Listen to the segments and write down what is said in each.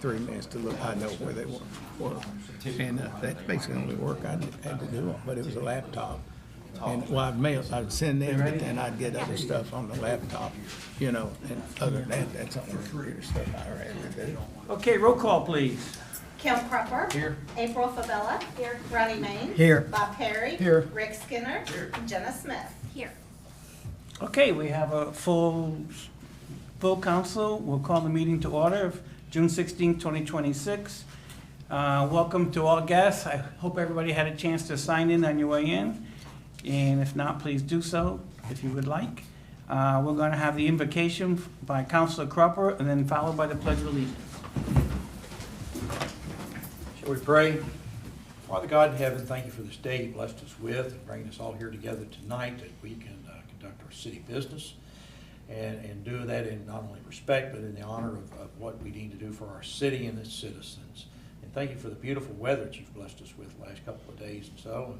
3 minutes to look. I know where they were. And that's basically the only work I had to do. But it was a laptop. And well, I'd send in, but then I'd get other stuff on the laptop, you know. And other than that, that's all the computer stuff I had to do. Okay, roll call, please. Kim Cropper. Here. April Fabella. Here. Ronnie Main. Here. Bob Perry. Here. Rick Skinner. Here. Jenna Smith. Here. Okay, we have a full council. We'll call the meeting to order of June 16, 2026. Welcome to all guests. I hope everybody had a chance to sign in on your way in. And if not, please do so if you would like. We're going to have the invocation by Councilor Cropper and then followed by the Pledge of Allegiance. Shall we pray? Father God in heaven, thank you for this day you blessed us with and bringing us all here together tonight that we can conduct our city business and do that in not only respect but in the honor of what we need to do for our city and its citizens. And thank you for the beautiful weather that you've blessed us with the last couple of days and so.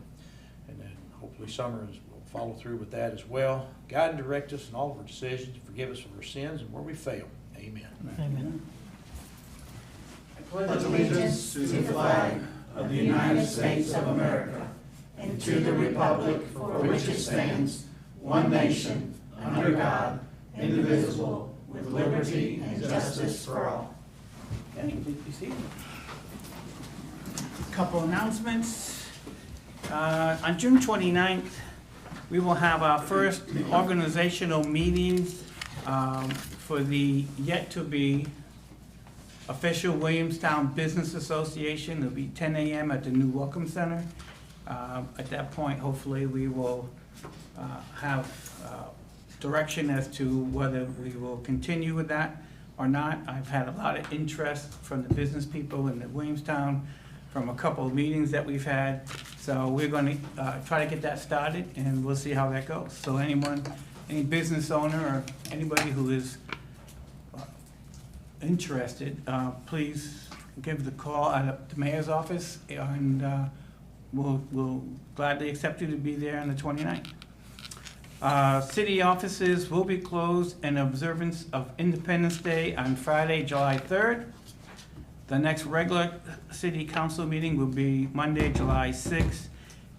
And then hopefully summer will follow through with that as well. Guide and direct us in all of our decisions. Forgive us of our sins and where we fail. Amen. Amen. Pledge allegiance to the flag of the United States of America and to the republic for which it stands, one nation, under God, indivisible, with liberty and justice for all. Okay, please be seated. Couple announcements. On June 29th, we will have our first organizational meeting for the yet-to-be official Williamstown Business Association. It'll be 10 a.m. at the new Welcome Center. At that point, hopefully, we will have direction as to whether we will continue with that or not. I've had a lot of interest from the business people in the Williamstown from a couple of meetings that we've had. So we're going to try to get that started, and we'll see how that goes. So any business owner or anybody who is interested, please give the call at the mayor's office, and we'll gladly accept you to be there on the 29th. City offices will be closed in observance of Independence Day on Friday, July 3rd. The next regular city council meeting will be Monday, July 6th,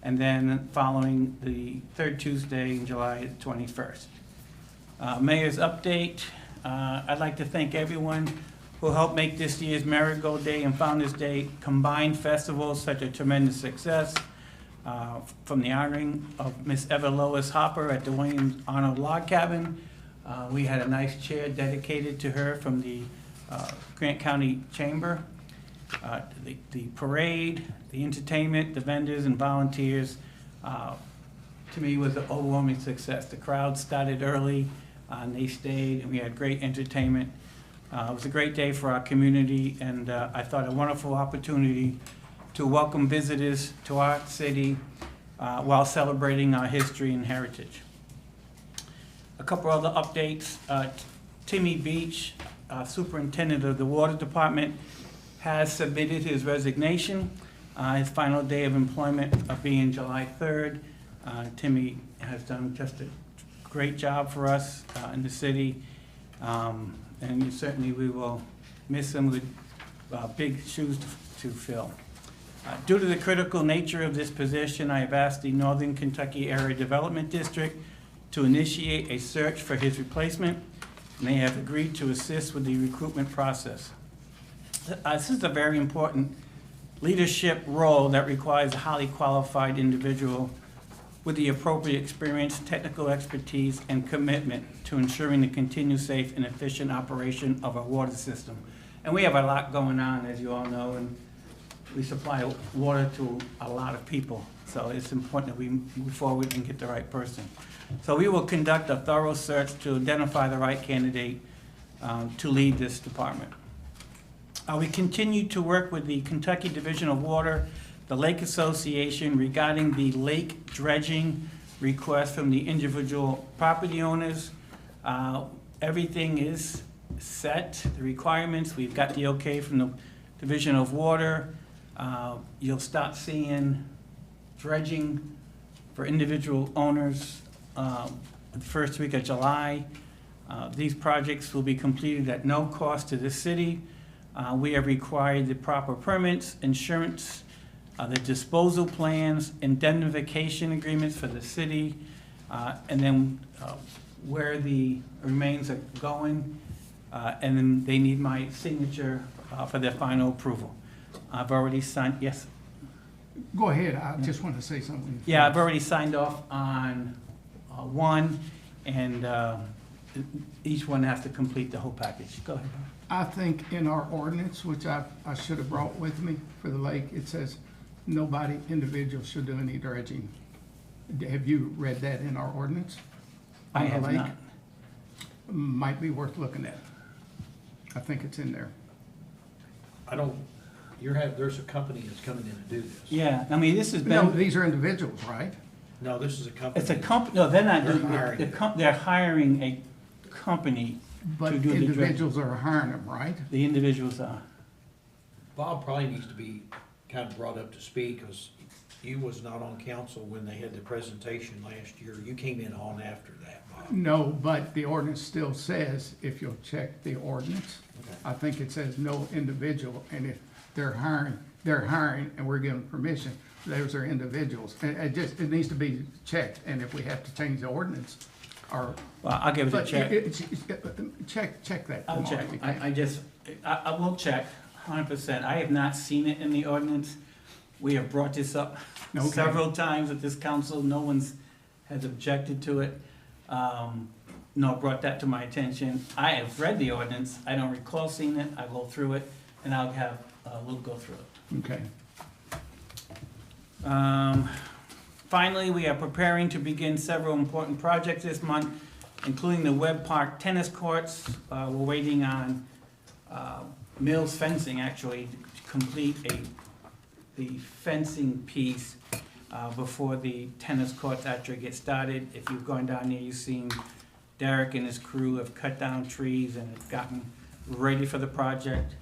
and then following the third Tuesday in July 21st. Mayor's update. I'd like to thank everyone who helped make this year's Marigold Day and Founders Day combined festivals such a tremendous success. From the honoring of Miss Eva Lois Hopper at the Williams Arnold Log Cabin. We had a nice chair dedicated to her from the Grant County Chamber. The parade, the entertainment, the vendors and volunteers, to me was an overwhelming success. The crowd started early, and they stayed, and we had great entertainment. It was a great day for our community, and I thought a wonderful opportunity to welcome visitors to our city while celebrating our history and heritage. A couple other updates. Timmy Beach, superintendent of the water department, has submitted his resignation. His final day of employment will be in July 3rd. Timmy has done just a great job for us in the city, and certainly we will miss him with big shoes to fill. Due to the critical nature of this position, I have asked the Northern Kentucky Area Development District to initiate a search for his replacement, and they have agreed to assist with the recruitment process. This is a very important leadership role that requires a highly qualified individual with the appropriate experience, technical expertise, and commitment to ensuring the continued safe and efficient operation of our water system. And we have a lot going on, as you all know, and we supply water to a lot of people. So it's important that we move forward and get the right person. So we will conduct a thorough search to identify the right candidate to lead this department. We continue to work with the Kentucky Division of Water, the Lake Association, regarding the lake dredging request from the individual property owners. Everything is set, the requirements. We've got the okay from the Division of Water. You'll start seeing dredging for individual owners the first week of July. These projects will be completed at no cost to the city. We have required the proper permits, insurance, the disposal plans, indemnification agreements for the city, and then where the remains are going, and then they need my signature for their final approval. I've already signed, yes? Go ahead, I just want to say something. Yeah, I've already signed off on one, and each one has to complete the whole package. Go ahead. I think in our ordinance, which I should have brought with me for the lake, it says nobody, individual should do any dredging. Have you read that in our ordinance? I On the have lake? not. Might be worth looking at. I think it's in there. I don't, there's a company that's coming in to do this. Yeah, I mean, this has No, been, these are individuals, right? No, this is a company. it's a company, no, they're not They're doing hiring it. them. They're hiring a company But to do the dredging. individuals are hiring them, right? The individuals are. Bob probably needs to be kind of brought up to speed, because you was not on council when they had the presentation last year. You came in on after that, Bob. No, but the ordinance still says, if you'll check the ordinance, Okay. I think it says no individual, and if they're hiring, and we're giving permission, those are individuals. And it needs to be checked, and if we have to change the ordinance, or. Well, I'll give it a But check. check that. I'll tomorrow check. if you can. I will check, 100%. I have not seen it in the ordinance. We have brought this up Okay. several times at this council. No one's has objected to it. No, brought that to my attention. I have read the ordinance. I don't recall seeing it. I go through it, and I'll have Luke go through it. Okay. Finally, we are preparing to begin several important projects this month, including the Webb Park tennis courts. We're waiting on Mills Fencing, actually, to complete the fencing piece before the tennis courts actually get started. If you've gone down there, you've seen Derek and his crew have cut down trees and have gotten ready for the project.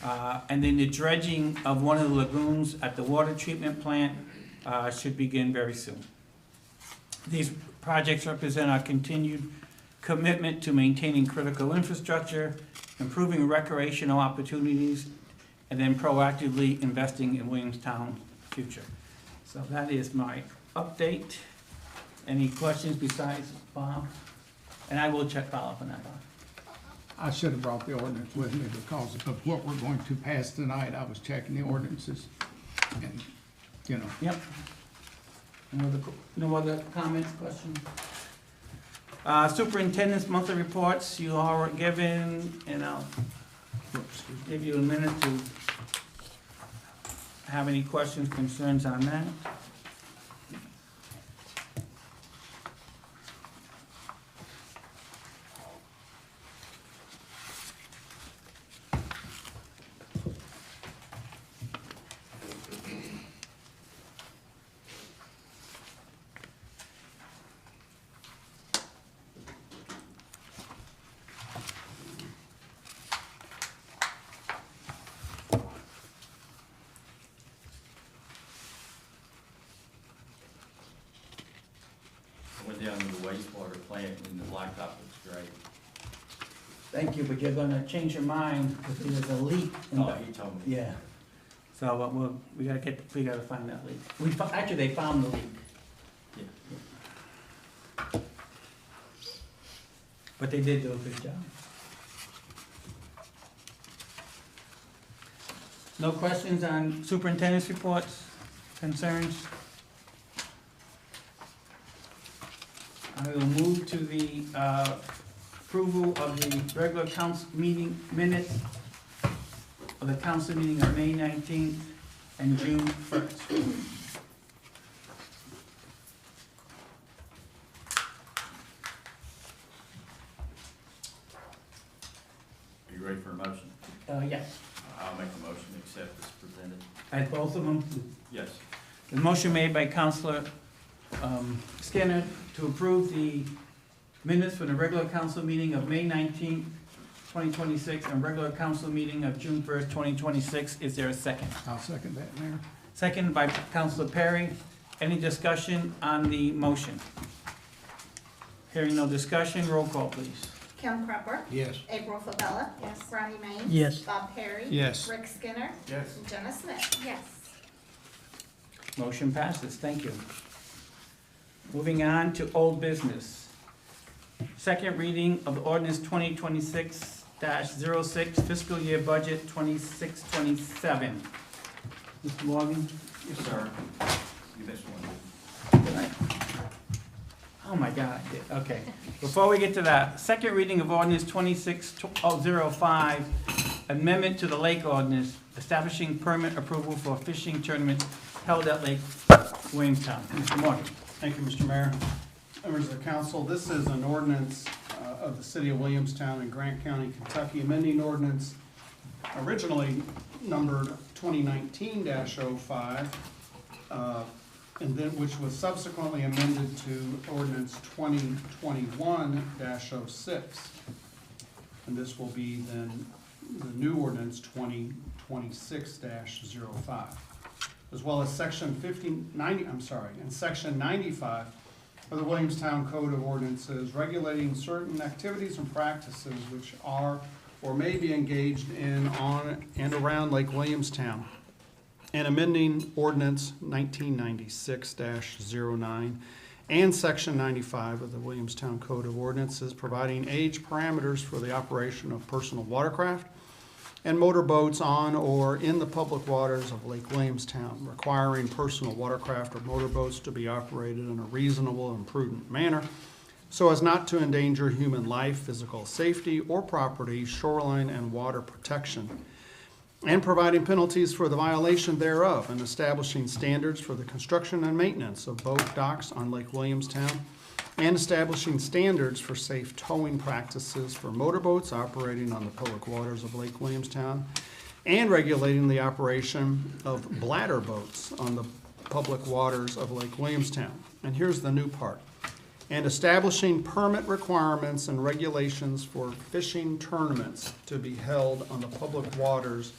And then the dredging of one of the lagoons at the water treatment plant should begin very soon. These projects represent our continued commitment to maintaining critical infrastructure, improving recreational opportunities, and then proactively investing in Williamstown's future. So that is my update. Any questions besides Bob? And I will follow up on that, Bob. I should have brought the ordinance with me because of what we're going to pass tonight. I was checking the ordinances and, you know. Yep. No other comments, questions? Superintendent's monthly reports, you all were given, and I'll give you a minute to have any questions, concerns on that. Went down to the wastewater plant and the blacktop looks great. Thank you, but you're gonna change your mind because there's a leak. Oh, he told me. Yeah. So, we gotta find that leak. Actually, they found the leak. Yeah. But they did do a good job. No questions on superintendent's reports, concerns? I will move to the approval of the regular council meeting minutes of the council meeting of May 19th and June 1st. Are you ready for a motion? Yes. I'll make a motion to accept this presented. At both of them? Yes. The motion made by Counselor Skinner to approve the minutes for the regular council meeting of May 19th, 2026, and regular council meeting of June 1st, 2026. Is there a second? I'll second that, Mayor. Second by Counselor Perry. Any discussion on the motion? Hearing no discussion, roll call, please. Kim Cropper. Yes. April Fabella. Yes. Ronnie Main. Yes. Bob Perry. Yes. Rick Skinner. Yes. And Jenna Smith. Yes. Motion passes, thank you. Moving on to old business. Second reading of ordinance 2026-06, fiscal year budget 26-27. Mr. Morgan? Yes, sir. You missed one. Oh my God, okay. Before we get to that, second reading of ordinance 26-05, amendment to the lake ordinance establishing permit approval for a fishing tournament held at Lake Williamstown. Mr. Morgan? Thank you, Mr. Mayor. Members of the council, this is an ordinance of the city of Williamstown in Grant County, Kentucky, amending ordinance originally numbered 2019-05, and then, which was subsequently amended to ordinance 2021-06. And this will be then the new ordinance 2026-05. As well as section 95 of the Williamstown Code of Ordinances regulating certain activities and practices which are or may be engaged in, on, and around Lake Williamstown, and amending ordinance 1996-09 and section 95 of the Williamstown Code of Ordinances providing age parameters for the operation of personal watercraft and motorboats on or in the public waters of Lake Williamstown, requiring personal watercraft or motorboats to be operated in a reasonable and prudent manner so as not to endanger human life, physical safety, or property, shoreline and water protection, and providing penalties for the violation thereof, and establishing standards for the construction and maintenance of boat docks on Lake Williamstown, and establishing standards for safe towing practices for motorboats operating on the public waters of Lake Williamstown, and regulating the operation of bladder boats on the public waters of Lake Williamstown. And here's the new part. And establishing permit requirements and regulations for fishing tournaments to be held on the public waters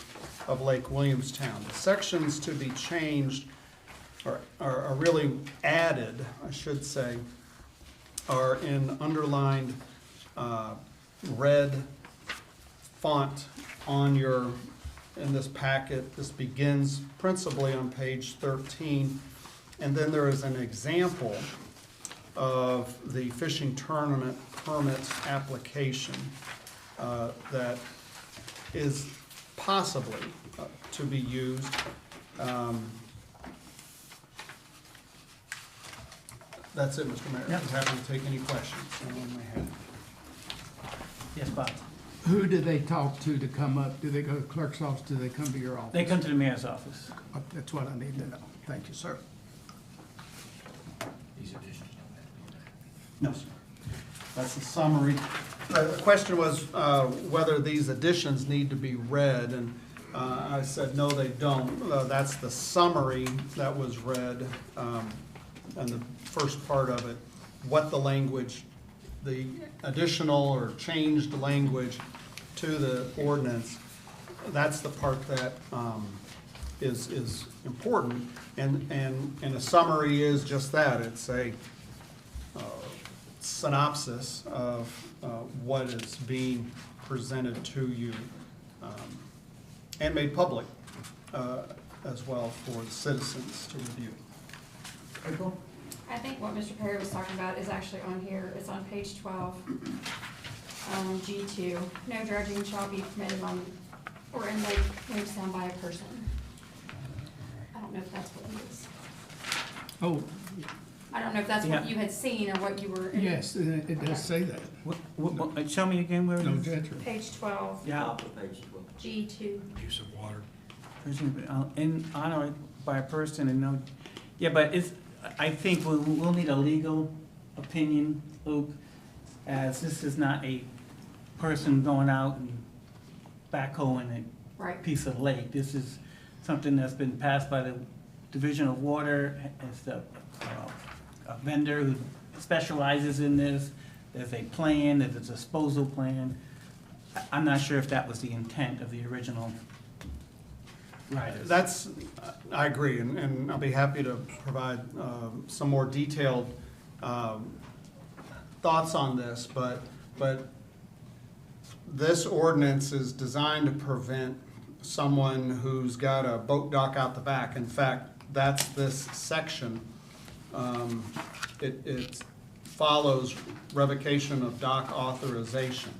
of Lake Williamstown. The sections to be changed are really added, I should say, are in underlined red font on in this packet. This begins principally on page 13, and then there is an example of the fishing tournament permits application that is possibly to be used. That's it, Mr. Mayor. I'm happy to take any questions anyone may have. Yes, Bob? Who do they talk to come up? Do they go to the clerk's office? Do they come to your office? They come to the mayor's office. That's what I need to know. Thank you, sir. These additions don't have to be there. No, sir. That's the summary. The question was whether these additions need to be read, and I said, no, they don't. That's the summary that was read, and the first part of it, what the language, the additional or changed language to the ordinance, that's the part that is important. And a summary is just that. It's a synopsis of what is being presented to you and made public as well for the citizens to review. April? I think what Mr. Perry was talking about is actually on here. It's on page 12, G2. No dredging shall be permitted on or in Lake Williamstown by a person. I don't know if that's what it is. Oh, I don't know if that's what Yeah. you had seen or what you were. yes, it does say that. Show me again where it No is. dredger. Page 12, Yeah, Top of page 12. G2. Use of water. in honor by a person and no, yeah, but I think we'll need a legal opinion, Luke, as this is not a person going out and backhoeing Right. a piece of lake. This is something that's been passed by the Division of Water. It's a vendor who specializes in this. There's a plan, there's a disposal plan. I'm not sure if that was the intent of the original writers. I agree, and I'll be happy to provide some more detailed thoughts on this, but this ordinance is designed to prevent someone who's got a boat dock out the back. In fact, that's this section. It follows revocation of dock authorization.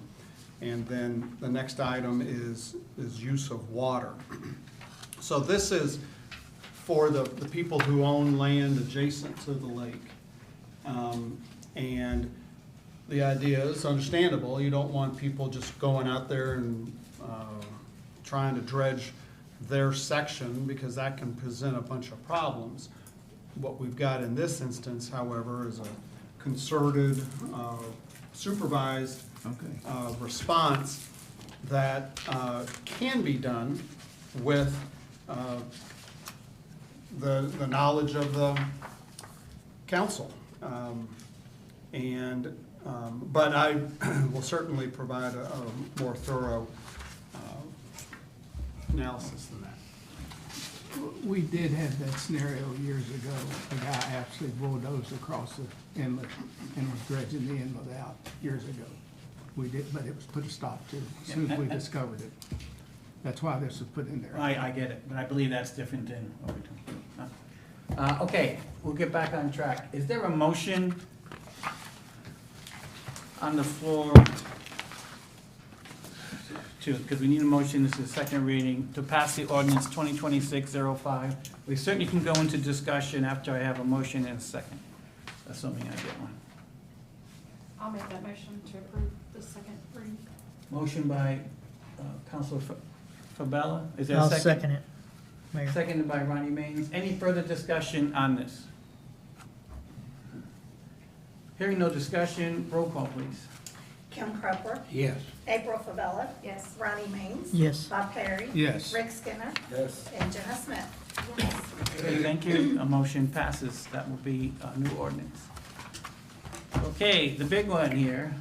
And then the next item is use of water. So this is for the people who own land adjacent to the lake. And the idea is understandable. You don't want people just going out there and trying to dredge their section, because that can present a bunch of problems. What we've got in this instance, however, is a concerted, supervised response that can be done with the knowledge of the council. But I will certainly provide a more thorough analysis than that. We did have that scenario years ago. A guy actually bulldozed across the inlet and was dredging the inlet out years ago. We did, but it was put a stop to as soon as we discovered it. That's why this was put in there. I get it, but I believe that's different than what we're doing. Okay, we'll get back on track. Is there a motion on the floor because we need a motion, this is second reading, to pass the ordinance 2026-05. We certainly can go into discussion after I have a motion and a second, assuming I get one. I'll make that motion to approve the second reading. Motion by Councilor Fabella. Is there a I'll second? second it, Mayor. Seconded by Ronnie Maines. Any further discussion on this? Hearing no discussion, roll call, please. Kim Cropper, Yes. April Fabella, Yes. Ronnie Maines. Yes. Bob Perry. Yes. Rick Skinner. Yes. And Jenna Smith. Yes. Okay, thank you. A motion passes. That will be a new ordinance. Okay, the big one here,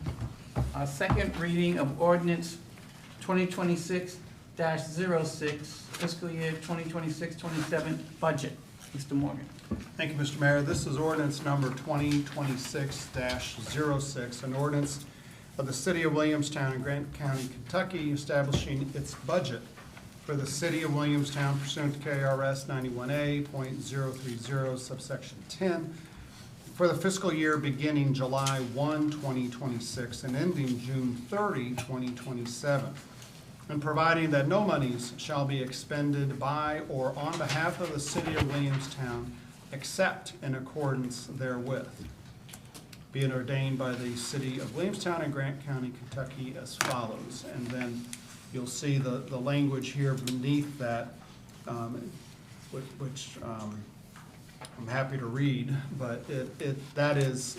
a second reading of ordinance 2026-06, fiscal year 2026-27 budget. Mr. Morgan. Thank you, Mr. Mayor. This is ordinance number 2026-06, an ordinance of the City of Williamstown in Grant County, Kentucky, establishing its budget for the City of Williamstown pursuant to KRS 91A.030 subsection 10 for the fiscal year beginning July 1, 2026 and ending June 30, 2027, and providing that no monies shall be expended by or on behalf of the City of Williamstown except in accordance therewith. Be it ordained by the City of Williamstown and Grant County, Kentucky as follows. And then you'll see the language here beneath that, which I'm happy to read, but that is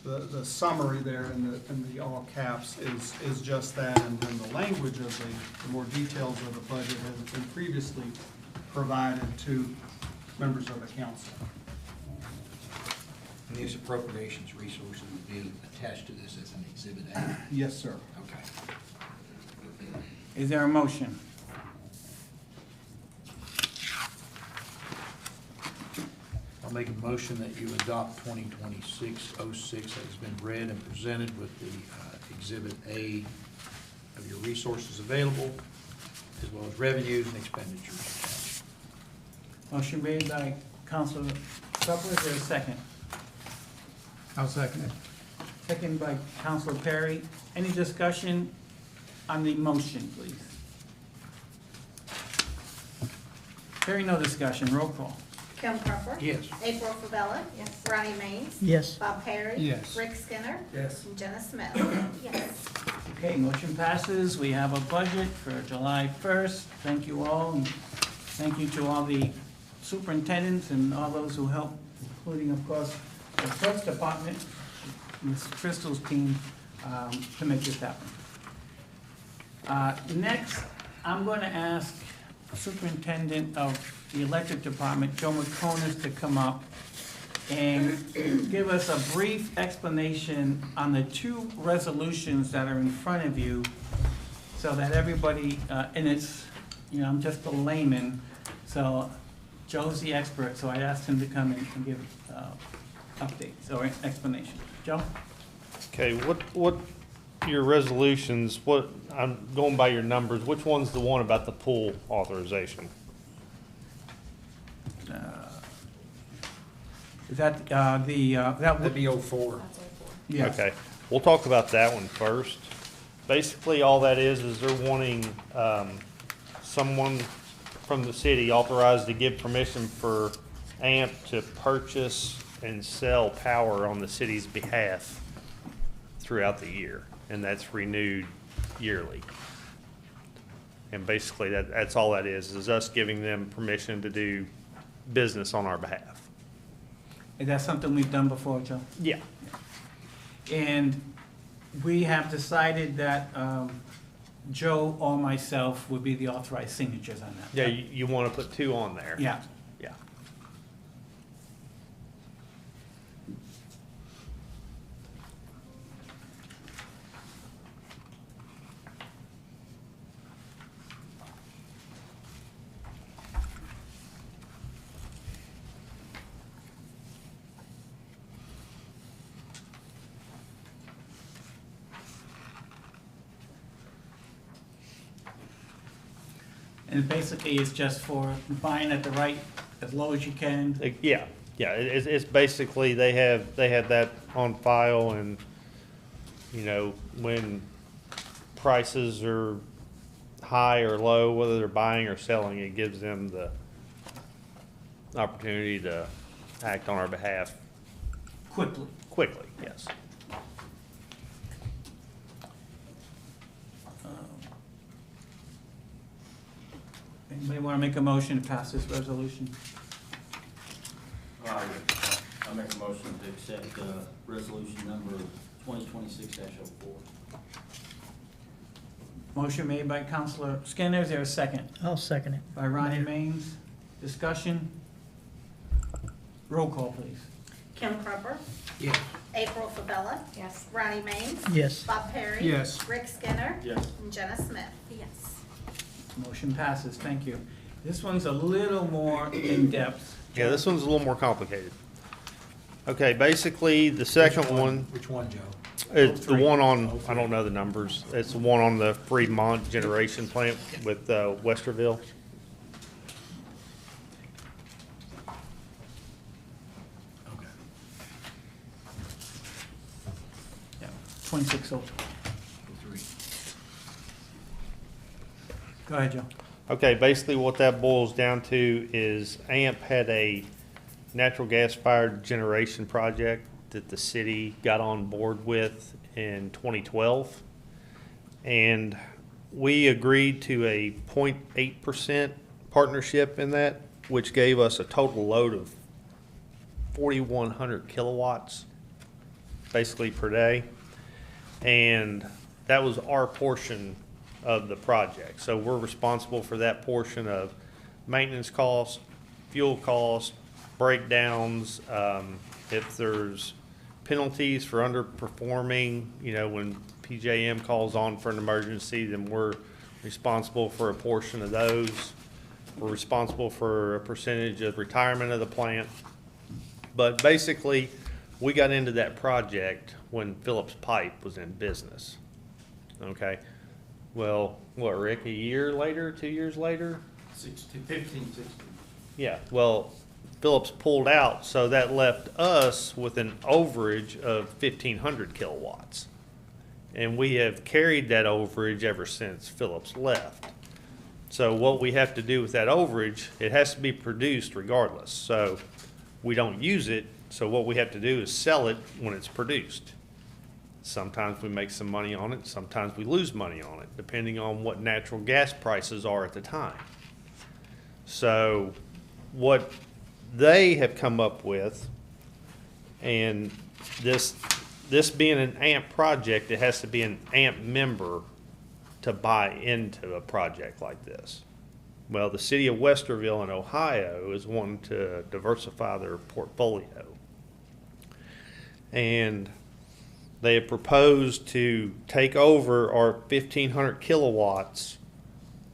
the summary there in the all caps is just that, and then the language of the more details of the budget has been previously provided to members of the council. And these appropriations resources will be attached to this as an exhibit A. Yes, sir. Okay. Is there a motion? I'll make a motion that you adopt 2026-06 that has been read and presented with the exhibit A of your resources available, as well as revenues and expenditures. Motion made by Councilor Cropper. Is there a second? I'll second it. Second by Councilor Perry. Any discussion on the motion, please? Hearing no discussion, roll call. Kim Cropper. Yes. April Fabella. Yes. Ronnie Maines. Yes. Bob Perry. Yes. Rick Skinner. Yes. And Jenna Smith. Yes. Okay, motion passes. We have a budget for July 1st. Thank you all, and thank you to all the superintendents and all those who helped, including, of course, the clerk's department, Ms. Crystal's team, to make this happen. Next, I'm going to ask Superintendent of the Electric Department, Joe McComas, to come up and give us a brief explanation on the two resolutions that are in front of you, so that everybody, and it's, I'm just a layman, so Joe's the expert, so I asked him to come in and give updates or explanation. Joe? Okay, what your resolutions, I'm going by your numbers, which one's the one about the pool authorization? Is that, that That'd would, be 04. That's all for. yes. Okay, we'll talk about that one first. Basically, all that is they're wanting, someone from the city authorized to give permission for AMP to purchase and sell power on the city's behalf throughout the year, and that's renewed yearly. And basically, that's all that is us giving them permission to do business on our behalf. Is that something we've done before, Joe? Yeah. And we have decided that Joe or myself would be the authorized signatures on that. Yeah, you want to put two on there? Yeah. Yeah. And basically, it's just for buying at the right, as low as you can. Yeah, it's basically, they have that on file, and, you know, when prices are high or low, whether they're buying or selling, it gives them the opportunity to act on our behalf Quickly. quickly, yes. Anybody want to make a motion to pass this resolution? I make a motion to accept, resolution number 2026-04. Motion made by Counselor Skinner, is there a second? I'll second it. By Ronnie Mayor. Maines. Discussion? Roll call, please. Kim Crumper, Yes. April Fabella, Yes. Ronnie Maines, Yes. Bob Perry. Yes. Rick Skinner. Yes. And Jenna Smith. Yes. Motion passes, thank you. This one's a little more in-depth. Yeah, this one's a little more complicated. Okay, basically, the second one, Which one, Joe? it's the one on, I don't know the numbers, it's the one on the Fremont generation plant with Westerville. Okay. Yeah, 2602. 03. Go ahead, Joe. Okay, basically what that boils down to is AMP had a natural gas fired generation project that the city got on board with in 2012. And we agreed to a 0.8% partnership in that, which gave us a total load of 4,100 kilowatts, basically per day. And that was our portion of the project. So we're responsible for that portion of maintenance costs, fuel costs, breakdowns, if there's penalties for underperforming, you know, when PJM calls on for an emergency, then we're responsible for a portion of those. We're responsible for a percentage of retirement of the plant. But basically, we got into that project when Phillips Pipe was in business, okay? Well, what, Rick, a year later, 2 years later? 15, 16. Yeah, well, Phillips pulled out, so that left us with an overage of 1,500 kilowatts. And we have carried that overage ever since Phillips left. So what we have to do with that overage, it has to be produced regardless. So we don't use it, so what we have to do is sell it when it's produced. Sometimes we make some money on it, sometimes we lose money on it, depending on what natural gas prices are at the time. So what they have come up with, and this being an AMP project, it has to be an AMP member to buy into a project like this. Well, the city of Westerville in Ohio is wanting to diversify their portfolio. And they have proposed to take over our 1,500 kilowatts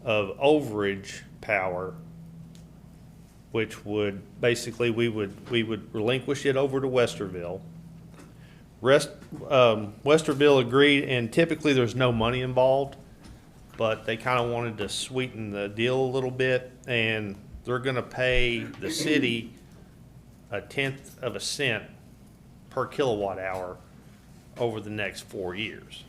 of overage power, which would basically, we would relinquish it over to Westerville, Westerville agreed, and typically there's no money involved, but they kind of wanted to sweeten the deal a little bit, and they're gonna pay the city 1/10 of a cent per kilowatt hour over the next 4 years.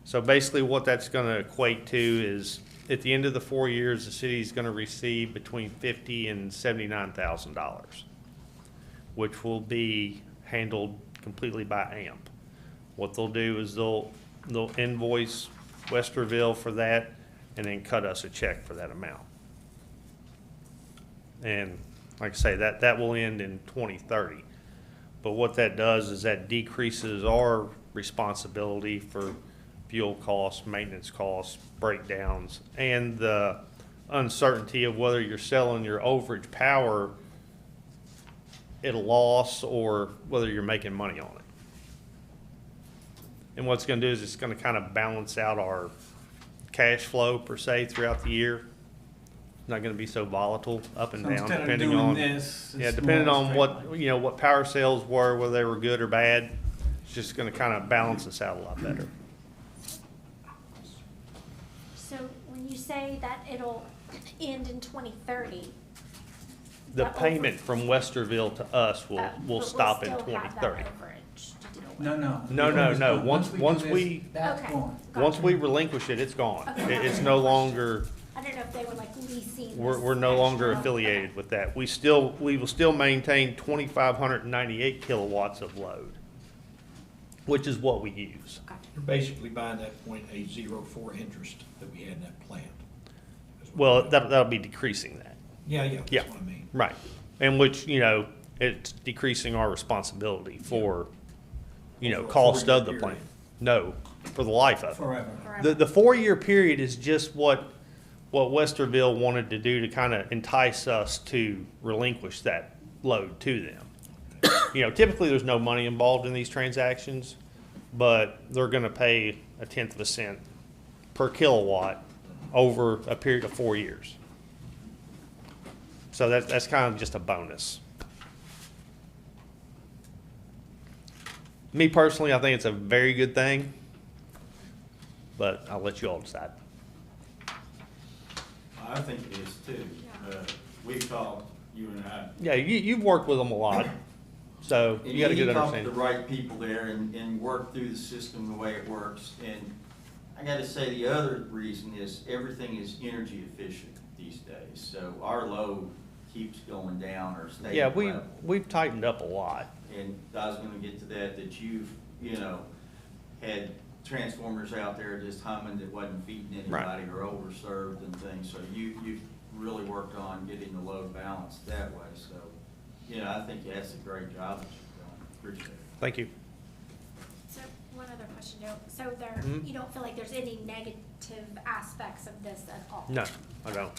So basically what that's gonna equate to is, at the end of the 4 years, the city's gonna receive between $50,000 and $79,000, which will be handled completely by AMP. What they'll do is they'll invoice Westerville for that and then cut us a check for that amount. And like I say, that will end in 2030. But what that does is that decreases our responsibility for fuel costs, maintenance costs, breakdowns, and the uncertainty of whether you're selling your overage power at a loss or whether you're making money on it. And what's gonna do is it's gonna kind of balance out our cash flow per se throughout the year. It's not gonna be so volatile up and So down, instead of depending doing on. this, Yeah, it's depending more on straight what, line. you know, what power sales were, whether they were good or bad. It's just gonna kind of balance us out a lot better. So when you say that it'll end in 2030. The that payment from Westerville to us will but we'll stop in still have that 2030. overage to deal with. No. No, Because no. once Once do this, we- That's Okay. gone. Once we relinquish it, it's gone. Okay. It's no longer, I don't know if they were like leasing. we're this no longer extra- affiliated with that. We will still maintain 2,598 kilowatts of load, which is what we use. Okay. You're basically buying that .804 interest that we had in that plant. Is what Well, you're doing. that'll be decreasing that. Yeah, Yeah. that's what I mean. Right. And which, you know, it's decreasing our responsibility for, you know, Over a cost 4-year of the period. plant. No, for the life of it. Forever. The 4-year period is just what Westerville wanted to do to kind of entice us to relinquish that load to them. You know, typically there's no money involved in these transactions, but they're gonna pay 1/10 of a cent per kilowatt over a period of 4 years. So that's kind of just a bonus. Me personally, I think it's a very good thing, but I'll let you all decide. I think it is too. We've talked, you and I. Yeah, you've worked with them a lot, so you got a good talk to understanding. the right people there and work through the system the way it works. And I gotta say, the other reason is everything is energy efficient these days. So our load keeps going down or staying Yeah, level. we've tightened up a lot. And I was gonna get to that you've, you know, had transformers out there just humming that wasn't feeding Right. anybody or overserved and things. So you've really worked on getting the load balanced that way. So, you know, I think that's a great job that you've done. Appreciate it. Thank you. So one other question, Joe. So there, Mhm. you don't feel like there's any negative aspects of this at all? No, I don't.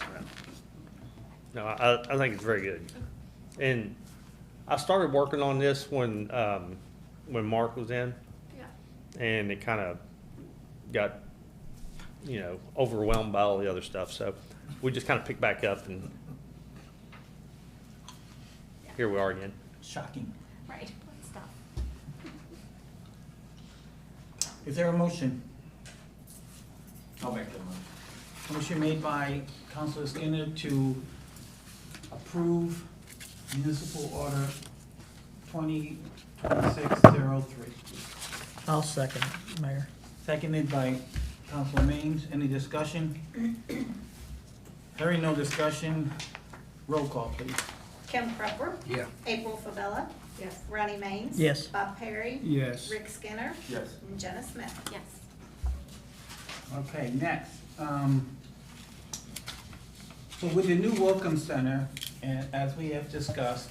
No, I think it's very good. And I started working on this when Mark was in, Yeah. and it kind of got, you know, overwhelmed by all the other stuff. So we just kind of picked back up, and here we are again. Shocking. Right. Good stuff. Is there a motion? I'll make that motion. Motion made by Councilor Skinner to approve municipal order 2026-03. I'll second, Mayor. Seconded by Councilor Maines. Any discussion? Hearing no discussion, roll call, please. Kim Cropper. Yeah. April Favela. Yes. Ronnie Maines. Yes. Bob Perry. Yes. Rick Skinner. Yes. And Jenna Smith. Yes. Okay, next. So with the new Welcome Center, and as we have discussed,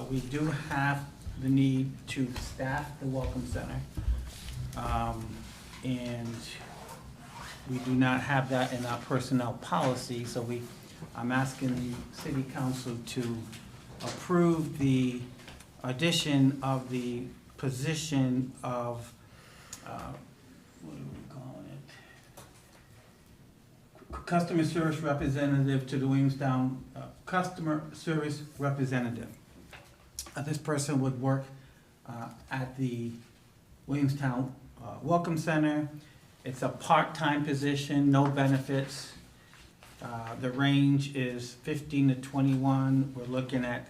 we do have the need to staff the Welcome Center. And we do not have that in our personnel policy, so I'm asking the city council to approve the addition of the position of, what are we calling it? Customer service representative to the Williamstown, customer service representative. This person would work at the Williamstown Welcome Center. It's a part-time position, no benefits. The range is 15 to 21. We're looking at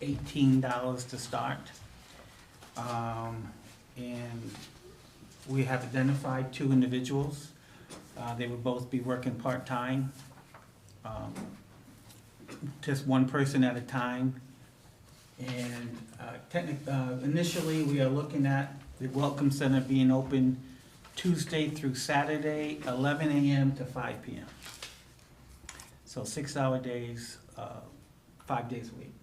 $18 to start. And we have identified 2 individuals. They would both be working part-time. Just one person at a time. And initially, we are looking at the Welcome Center being open Tuesday through Saturday, 11 a.m. to 5 p.m. So 6-hour days, 5 days a week.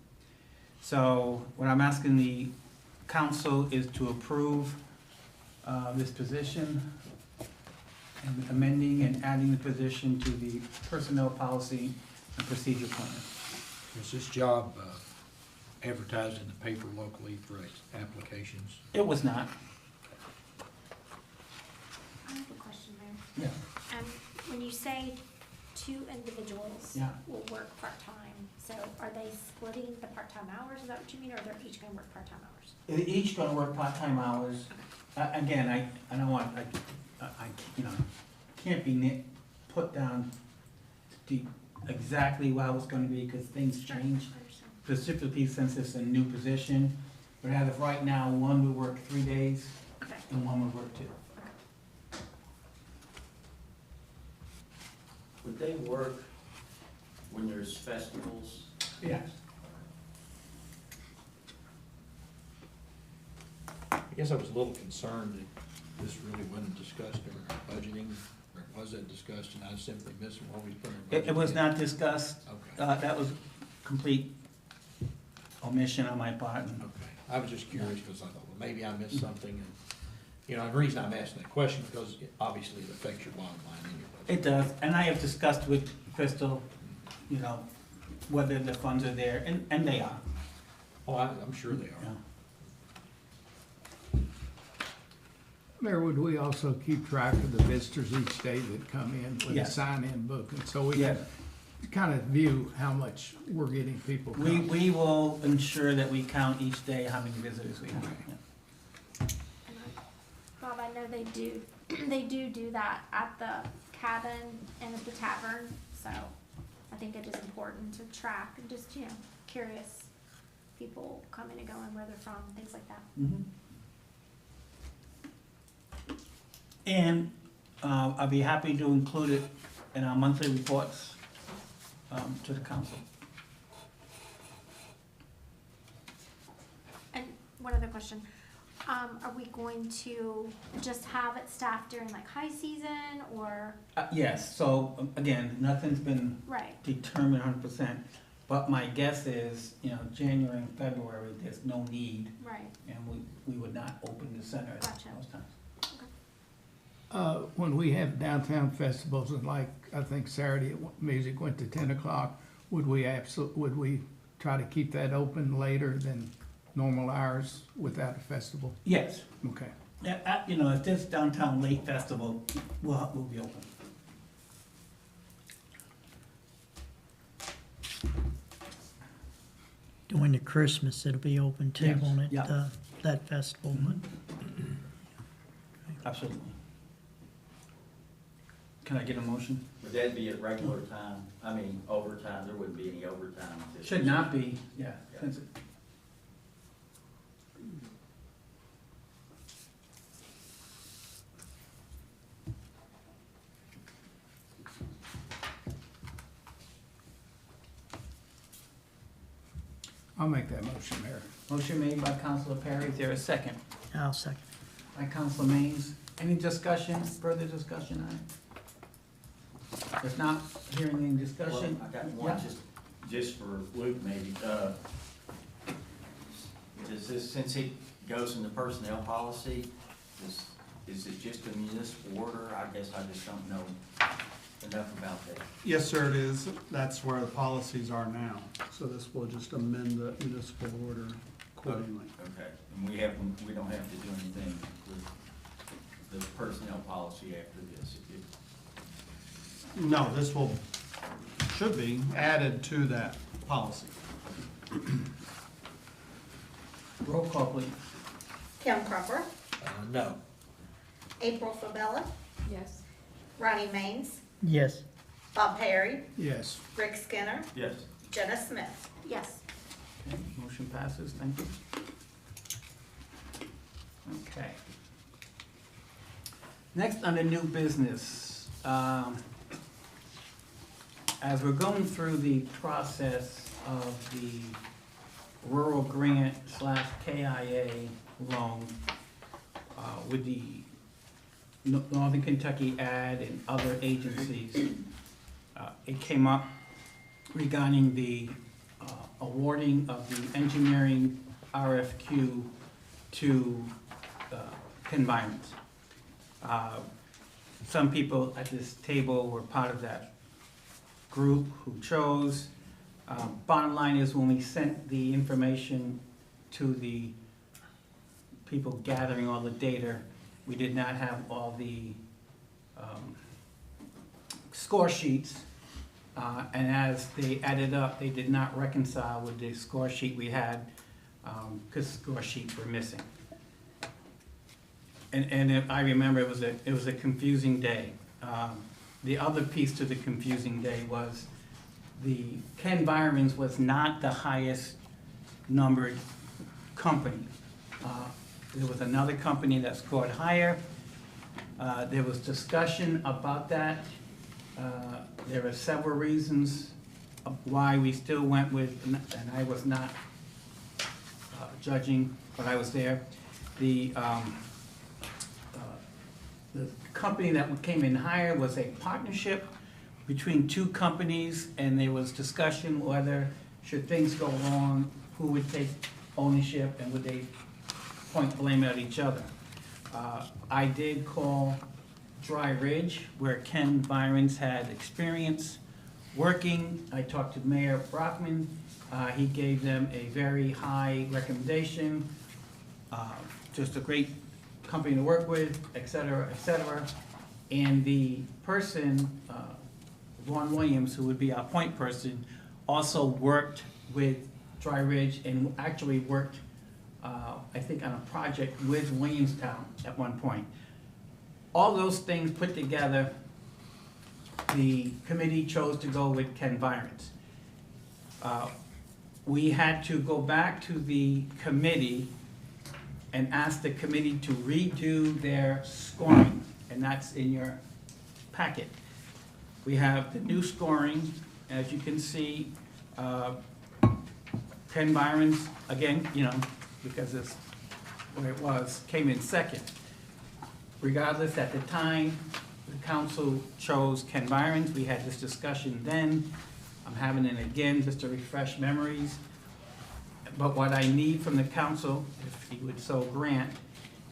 So what I'm asking the council is to approve this position and amending and adding the position to the personnel policy and procedure plan. Is this job advertised in the paper locally for applications? It was not. I have a question there. Yeah. When you say 2 individuals Yeah. will work part-time, so are they splitting the part-time hours? Is that what you mean, or they're each gonna work part-time hours? They're each gonna work part-time hours. Again, I don't want, you know, can't be put down exactly how it's gonna be, because things change. I understand. Specifically, since it's a new position, but as of right now, one will work 3 days Okay. and one will work 2. Would they work when there's festivals? Yes. I guess I was a little concerned that this really wasn't discussed during our budgeting, or was it discussed and I simply missed it while we put our budget It was in? not discussed. Okay, That was complete omission on my part. okay. I was just curious because I thought, well, maybe I missed something. And you know, the reason I'm asking that question because obviously it affects your bottom line anyway. It does, and I have discussed with Crystal, you know, whether the funds are there, and they are. Oh, I'm sure they are. Yeah. Mayor, would we also keep track of the visitors each day that come in with a Yes. sign-in book? And so we Yes. can kind of view how much we're getting people coming. We will ensure that we count each day how many visitors we have. Yeah. And Bob, I know they do, they do that at the cabin and at the tavern, so I think it is important to track and just, you know, curious people coming and going, where they're from, things like that. Mhm. And I'll be happy to include it in our monthly reports to the council. And one other question, are we going to just have it staffed during like high season, or, Yes, so again, nothing's been right, determined 100%, but my guess is, you know, January and February, there's no need, right, and we would not open the center at Gotcha. those times. When we have downtown festivals and like, I think Saturday music went to 10 o'clock, would we try to keep that open later than normal hours without a festival? Yes, Okay. yeah, you know, if this downtown late festival, we'll be open. During the Christmas, it'll be open too, Yes, won't it? yeah. That festival. Absolutely. Can I get a motion? Would that be at regular time? I mean, overtime, there wouldn't be any overtime. if this Should was- not be, yeah. Since it- I'll make that motion, Mayor. Motion made by Councilor Perry, is there a second? I'll second. By Councilor Maines, any discussion, further discussion on it? If not, hearing any Well, discussion? I got one Yeah. just for Luke maybe. Does this, since it goes in the personnel policy, is it just a municipal order? I guess I just don't know enough about that. Yes, sir, it is. That's where the policies are now. So this will just amend the municipal order accordingly. Okay, and we don't have to do anything with the personnel policy after this? No, this should be added to that policy. Roll call, please. Kim Cropper, No. April Fabella, Yes. Ronnie Maines, Yes. Bob Perry, Yes. Rick Skinner, Yes. Jenna Smith. Yes. Okay, motion passes, thank you. Okay. Next, under new business, as we're going through the process of the rural grant / KIA loan with the Northern Kentucky Ad and other agencies, it came up regarding the awarding of the engineering RFQ to Ken Byron's. Some people at this table were part of that group who chose. Bottom line is, when we sent the information to the people gathering all the data, we did not have all the score sheets. And as they added up, they did not reconcile with the score sheet we had, because score sheets were missing. And I remember it was a confusing day. The other piece to the confusing day was the Ken Byron's was not the highest numbered company. There was another company that scored higher. There was discussion about that. There were several reasons of why we still went with, and I was not judging, but I was there. The company that came in higher was a partnership between two companies, and there was discussion whether, should things go wrong, who would take ownership and would they point blame at each other. I did call Dry Ridge, where Ken Byron's had experience working. I talked to Mayor Brockman. He gave them a very high recommendation, just a great company to work with, et cetera, et cetera. And the person, Vaughn Williams, who would be our point person, also worked with Dry Ridge and actually worked, I think, on a project with Williamstown at one point. All those things put together, the committee chose to go with Ken Byron's. We had to go back to the committee and ask the committee to redo their scoring, and that's in your packet. We have the new scoring, as you can see. Ken Byron's, again, because it's where it was, came in second. Regardless, at the time, the council chose Ken Byron's. We had this discussion then. I'm having it again just to refresh memories. But what I need from the council, if he would so grant,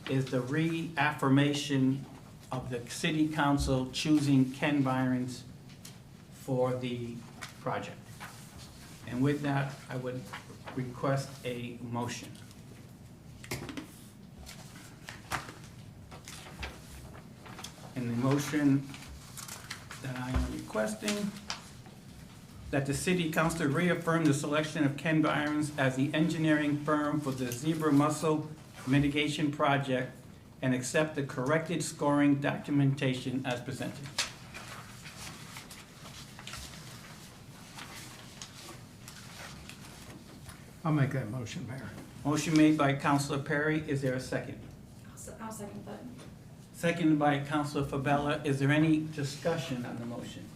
is the reaffirmation of the city council choosing Ken Byron's for the project. And with that, I would request a motion. And the motion that I am requesting, that the city council reaffirm the selection of Ken Byron's as the engineering firm for the zebra mussel mitigation project and accept the corrected scoring documentation as presented. I'll make that motion, Mayor. Motion made by Councilor Perry. Is there a second? I'll second that. Seconded by Councilor Fabella. Is there any discussion on the motion?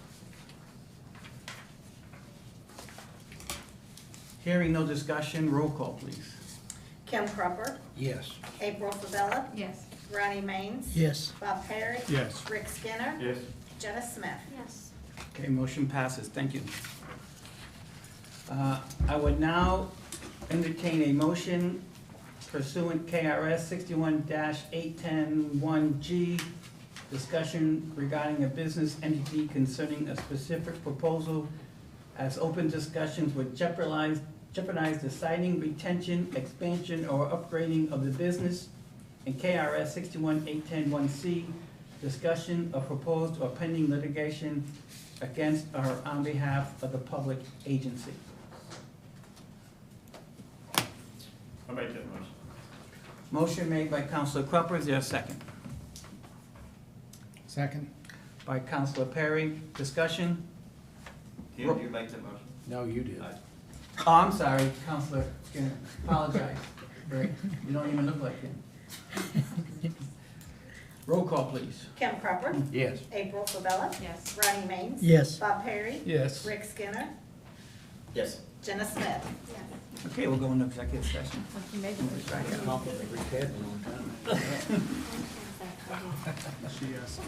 Hearing no discussion, roll call, please. Kim Crupper, Yes. April Fabella, Yes. Ronnie Maines, Yes. Bob Perry, Yes. Rick Skinner, Yes. Jenna Smith. Yes. Okay, motion passes. Thank you. I would now entertain a motion pursuant KRS 61-8101G, discussion regarding a business entity concerning a specific proposal as open discussions would jeopardize the siting, retention, expansion, or upgrading of the business. And KRS 61-8101C, discussion of proposed or pending litigation against or on behalf of the public agency. I'll make that motion. Motion made by Counselor Crumpler, is there a second? Second. By Counselor Perry, discussion? Kim, did you make that motion? No, you did. Oh, I'm sorry, Counselor Skinner, apologize. Great, you don't even look like him. Roll call, please. Kim Cropper, Yes. April Sabella, Yes. Ronnie Mains. Yes. Bob Perry, Yes. Rick Skinner, Yes. Jenna Smith. Yes. Okay, we'll go into executive session. Like you made the Compliment Rick Cadman on time. Yes.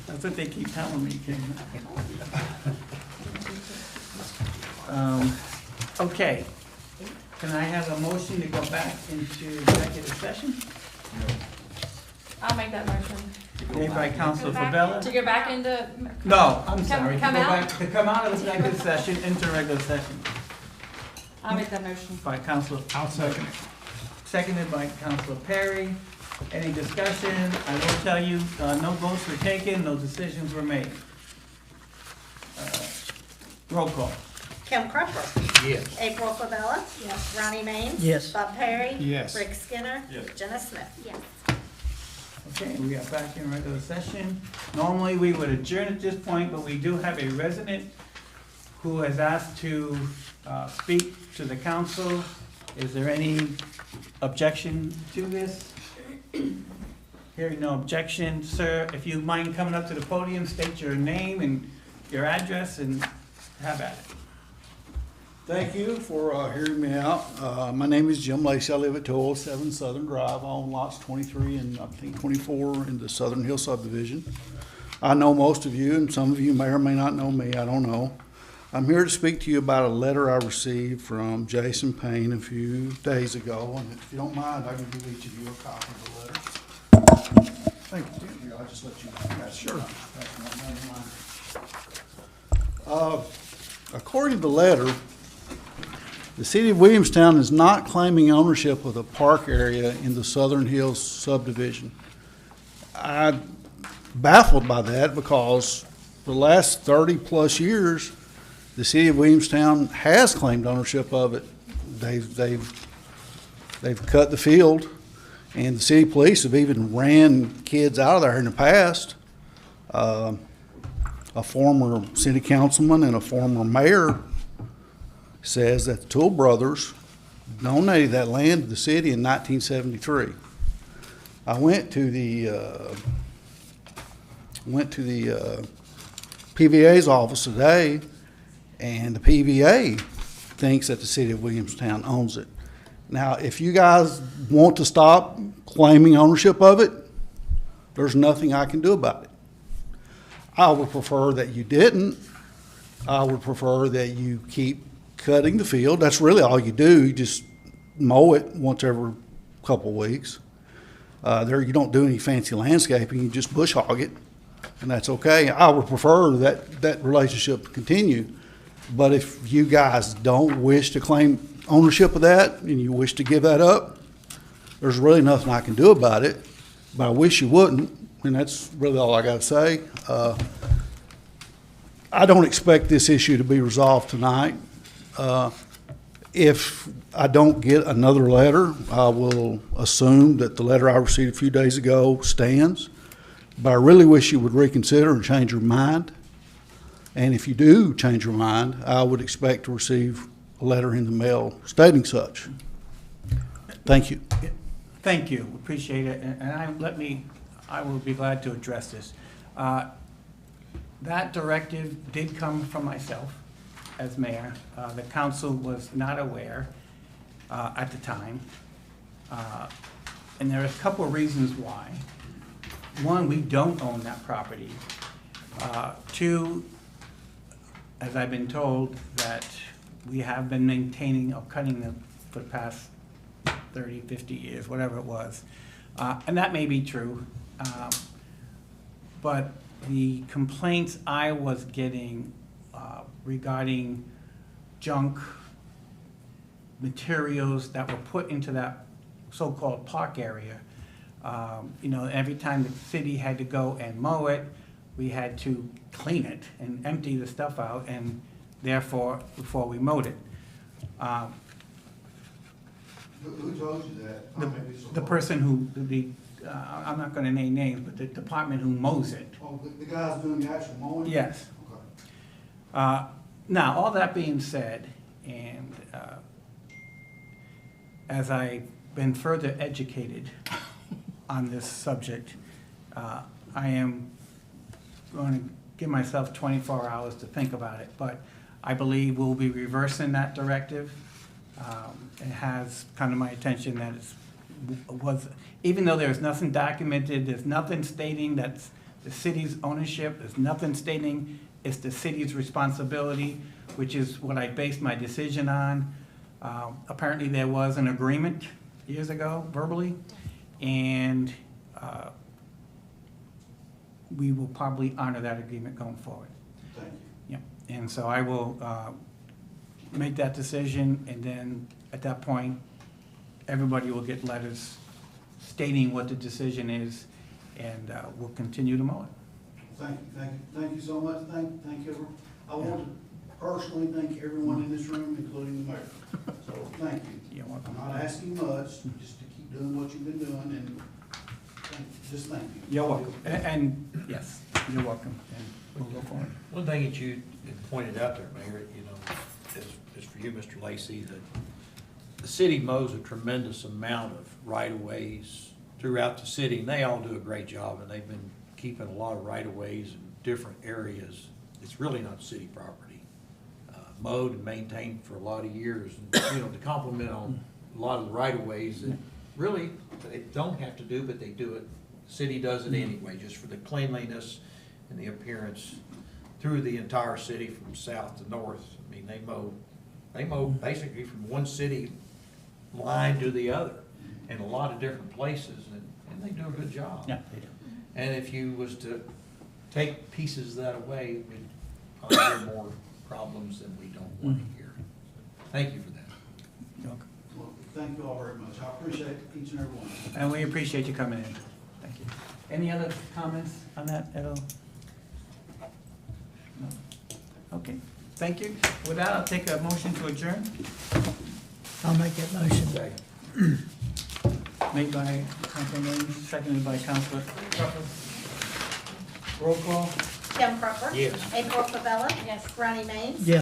That's what they keep telling me, Kim. Okay, can I have a motion to go back into executive session? I'll make that motion. Made by Councilor Go back Favela. To go back into, No, I'm sorry. come To go out? back- To come out of executive session into regular session I'll make that motion. by Councilor. I'll second it. Seconded by Councilor Perry. Any discussion? I will tell you, no votes were taken, no decisions were made. Roll call. Kim Cropper. Yes. April Favela. Yes. Ronnie Main. Yes. Bob Perry. Yes. Rick Skinner. Yes. Jenna Smith. Yes. Okay, we are back in regular session. Normally, we would adjourn at this point, but we do have a resident who has asked to speak to the council. Is there any objection to this? Hearing no objection, sir, if you mind coming up to the podium, state your name and your address and have at it. Thank you for hearing me out. My name is Jim Lacey. I live at 207 Southern Drive. I own lots 23 and I think 24 in the Southern Hill subdivision. I know most of you, and some of you may or may not know me. I don't know. I'm here to speak to you about a letter I received from Jason Payne a few days ago. And if you don't mind, I can give each of you a copy of the letter. Thank you, Jim. Here, I'll just let you. Sure. According to the letter, the city of Williamstown is not claiming ownership of the park area in the Southern Hills subdivision. I'm baffled by that because for the last 30-plus years, the city of Williamstown has claimed ownership of it. They've cut the field, and the city police have even ran kids out of there in the past. A former city councilman and a former mayor says that the Toole brothers donated that land to the city in 1973. I went to the PVA's office today, and the PVA thinks that the city of Williamstown owns it. Now, if you guys want to stop claiming ownership of it, there's nothing I can do about it. I would prefer that you didn't. I would prefer that you keep cutting the field. That's really all you do. You just mow it once every couple of weeks. You don't do any fancy landscaping. You just bush hog it, and that's okay. I would prefer that relationship to continue. But if you guys don't wish to claim ownership of that and you wish to give that up, there's really nothing I can do about it. But I wish you wouldn't, and that's really all I got to say. I don't expect this issue to be resolved tonight. If I don't get another letter, I will assume that the letter I received a few days ago stands. But I really wish you would reconsider and change your mind. And if you do change your mind, I would expect to receive a letter in the mail stating such. Thank you. Thank you, appreciate it, and I will be glad to address this. That directive did come from myself as mayor. The council was not aware at the time. And there are a couple of reasons why. One, we don't own that property. Two, as I've been told, that we have been maintaining or cutting them for the past 30, 50 years, whatever it was. And that may be true. But the complaints I was getting regarding junk materials that were put into that so-called park area, every time the city had to go and mow it, we had to clean it and empty the stuff out, and therefore, before we mowed it. Who told you that? The person who, I'm not gonna name names, but the department who mows it. Oh, the guys doing the actual mowing? Yes. Okay. Now, all that being said, and as I've been further educated on this subject, I am going to give myself 24 hours to think about it, but I believe we'll be reversing that directive. It has come to my attention that was, even though there's nothing documented, there's nothing stating that's the city's ownership, there's nothing stating it's the city's responsibility, which is what I based my decision on. Apparently there was an agreement years ago verbally, and we will probably honor that agreement going forward. Thank you. Yeah, and so I will make that decision, and then at that point, everybody will get letters stating what the decision is, and we'll continue to mow it. Thank you so much. Thank you, everyone. I want to personally thank everyone in this room, including the mayor. So, thank you. You're welcome. I'm not asking much, just to keep doing what you've been doing, and just thank you. You're welcome. And yes, you're welcome, and we'll go forward. One thing that you had pointed out there, Mayor, you know, is for you, Mr. Lacy, that the city mows a tremendous amount of right-of-ways throughout the city, and they all do a great job, and they've been keeping a lot of right-of-ways in different areas. It's really not city property, mowed and maintained for a lot of years. And, you know, to compliment on a lot of the right-of-ways that really they don't have to do, but they do it. The city does it anyway, just for the cleanliness and the appearance through the entire city from south to north. I mean, they mow basically from one city line to the other in a lot of different places, and they do a good job. Yeah, they do. And if you was to take pieces of that away, we'd probably hear more problems than we don't want to hear. Thank you for that. You're welcome. Well, thank you all very much. I appreciate each and every one. And we appreciate you coming in. Thank you. Any other comments on that at all? No? Okay, thank you. With that, I'll take a motion to adjourn. I'll make that motion. Made by Councilor Williams, seconded by Councilor Crawford. Roll call. Kim Crawford. Yes. April Favela. Yes. Ronnie Main. Yes.